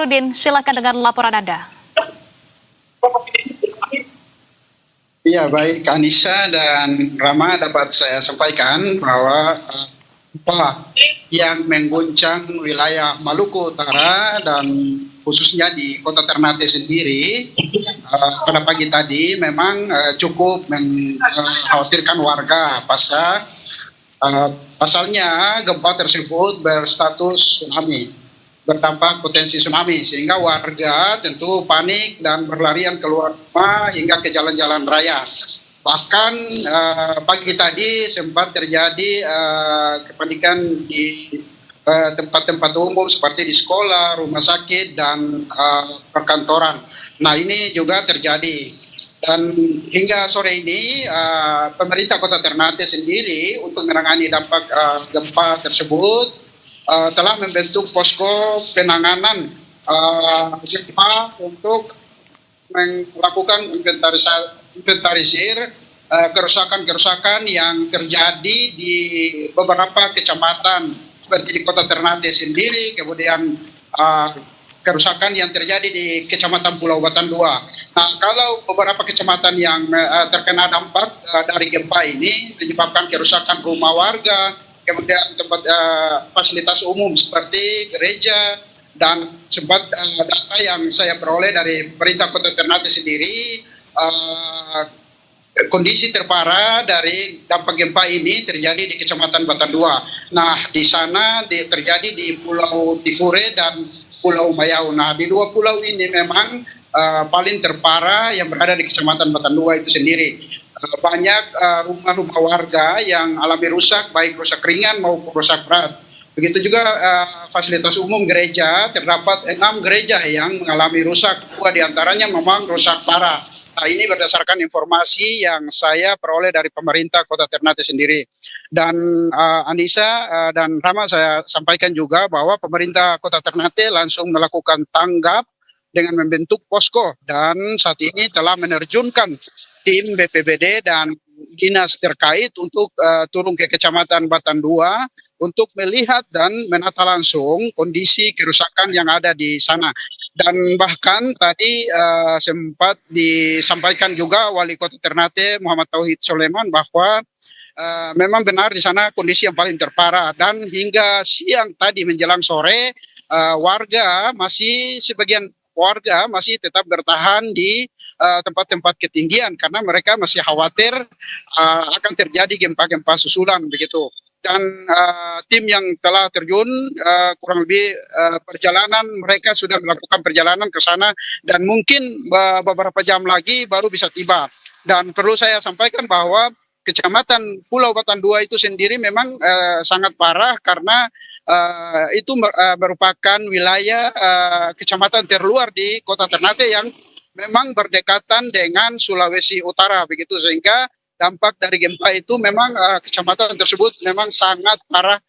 Rudin, silakan dengan laporan Anda. Iya, baik Anissa dan Rama, dapat saya sampaikan bahwa gempa yang mengguncang wilayah Maluku Utara dan khususnya di Kota Ternate sendiri pada pagi tadi memang cukup mengkhawatirkan warga pasalnya gempa tersebut berstatus tsunami, berdampak potensi tsunami, sehingga warga tentu panik dan berlarian keluar rumah hingga ke jalan-jalan raya. Bahkan pagi tadi sempat terjadi kepanikan di tempat-tempat umum seperti di sekolah, rumah sakit, dan perkantoran. Nah, ini juga terjadi. Dan hingga sore ini pemerintah Kota Ternate sendiri untuk menangani dampak gempa tersebut telah membentuk posko penanganan gempa untuk melakukan inventarisir kerusakan-kerusakan yang terjadi di beberapa kecamatan seperti di Kota Ternate sendiri, kemudian kerusakan yang terjadi di Kecamatan Pulau Batan 2. Nah, kalau beberapa kecamatan yang terkena dampak dari gempa ini menyebabkan kerusakan rumah warga, kemudian tempat fasilitas umum seperti gereja, dan sempat data yang saya peroleh dari pemerintah Kota Ternate sendiri, kondisi terparah dari dampak gempa ini terjadi di Kecamatan Batan 2. Nah, di sana terjadi di Pulau Tifure dan Pulau Mayau. Nah, di dua pulau ini memang paling terparah yang berada di Kecamatan Batan 2 itu sendiri. Banyak rumah-rumah warga yang alami rusak, baik rusak ringan maupun rusak berat. Begitu juga fasilitas umum gereja, terdapat 6 gereja yang mengalami rusak, 2 diantaranya memang rusak parah. Nah, ini berdasarkan informasi yang saya peroleh dari pemerintah Kota Ternate sendiri. Dan Anissa dan Rama, saya sampaikan juga bahwa pemerintah Kota Ternate langsung melakukan tanggap dengan membentuk posko, dan saat ini telah menerjunkan tim BPBD dan dinas terkait untuk turun ke Kecamatan Batan 2 untuk melihat dan menata langsung kondisi kerusakan yang ada di sana. Dan bahkan tadi sempat disampaikan juga Wali Kota Ternate Muhammad Tauhid Soleman bahwa memang benar di sana kondisi yang paling terparah, dan hingga siang tadi menjelang sore sebagian warga masih tetap bertahan di tempat-tempat ketinggian karena mereka masih khawatir akan terjadi gempa-gempa susulan begitu. Dan tim yang telah terjun kurang lebih perjalanan, mereka sudah melakukan perjalanan ke sana dan mungkin beberapa jam lagi baru bisa tiba. Dan perlu saya sampaikan bahwa Kecamatan Pulau Batan 2 itu sendiri memang sangat parah karena itu merupakan wilayah kecamatan terluar di Kota Ternate yang memang berdekatan dengan Sulawesi Utara begitu, sehingga dampak dari gempa itu memang kecamatan tersebut memang sangat parah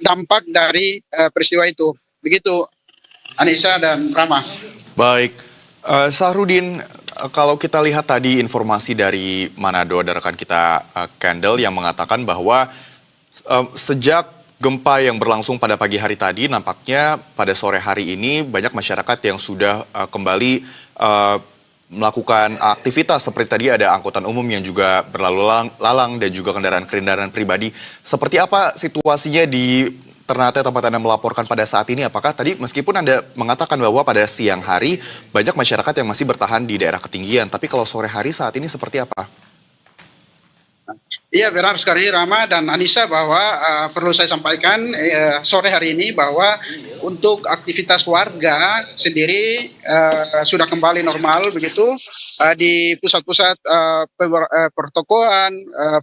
dampak dari peristiwa itu. Begitu Anissa dan Rama. Baik, Sahrudin, kalau kita lihat tadi informasi dari Manado, ada rekan kita Kendall yang mengatakan bahwa sejak gempa yang berlangsung pada pagi hari tadi, nampaknya pada sore hari ini banyak masyarakat yang sudah kembali melakukan aktivitas seperti tadi ada angkutan umum yang juga berlalu lalang dan juga kendaraan pribadi. Seperti apa situasinya di Ternate tempat Anda melaporkan pada saat ini? Apakah tadi meskipun Anda mengatakan bahwa pada siang hari banyak masyarakat yang masih bertahan di daerah ketinggian, tapi kalau sore hari saat ini seperti apa? Iya, benar sekali Rama dan Anissa bahwa perlu saya sampaikan sore hari ini bahwa untuk aktivitas warga sendiri sudah kembali normal begitu di pusat-pusat pertokoan,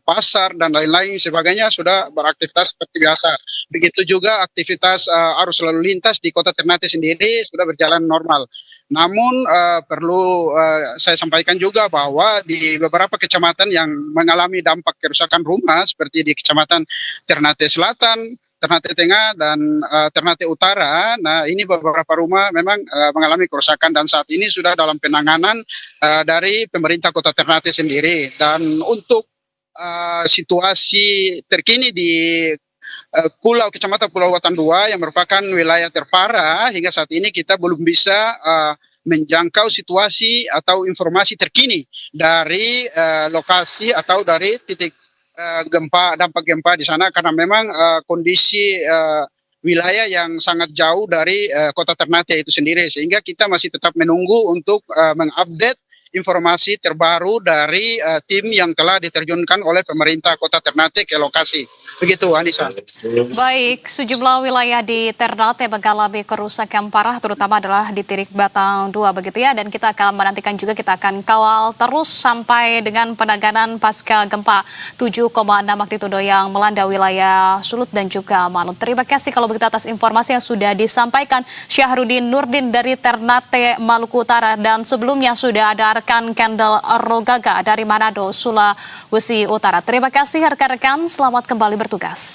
pasar dan lain-lain sebagainya sudah beraktivitas seperti biasa. Begitu juga aktivitas arus lalu lintas di Kota Ternate sendiri sudah berjalan normal. Namun perlu saya sampaikan juga bahwa di beberapa kecamatan yang mengalami dampak kerusakan rumah seperti di Kecamatan Ternate Selatan, Ternate Tengah, dan Ternate Utara, nah ini beberapa rumah memang mengalami kerusakan dan saat ini sudah dalam penanganan dari pemerintah Kota Ternate sendiri. Dan untuk situasi terkini di Kecamatan Pulau Watan 2 yang merupakan wilayah terparah. Hingga saat ini kita belum bisa menjangkau situasi atau informasi terkini dari lokasi atau dari titik dampak gempa di sana, karena memang kondisi wilayah yang sangat jauh dari kota Ternate itu sendiri, sehingga kita masih tetap menunggu untuk mengupdate informasi terbaru dari tim yang telah diterjunkan oleh pemerintah kota Ternate ke lokasi. Begitu, Anissa. Baik, sejumlah wilayah di Ternate mengalami kerusakan parah, terutama adalah di Tirik Batang 2 begitu ya, dan kita akan menantikan juga, kita akan kawal terus sampai dengan penanganan pasca gempa 7,6 magnitudo yang melanda wilayah Sulut dan juga Malut. Terima kasih kalau begitu atas informasi yang sudah disampaikan Syahrudin Nurdin dari Ternate, Maluku Utara, dan sebelumnya sudah ada rekan Kendall Rogaga dari Manado, Sulawesi Utara. Terima kasih rekan-rekan, selamat kembali bertugas.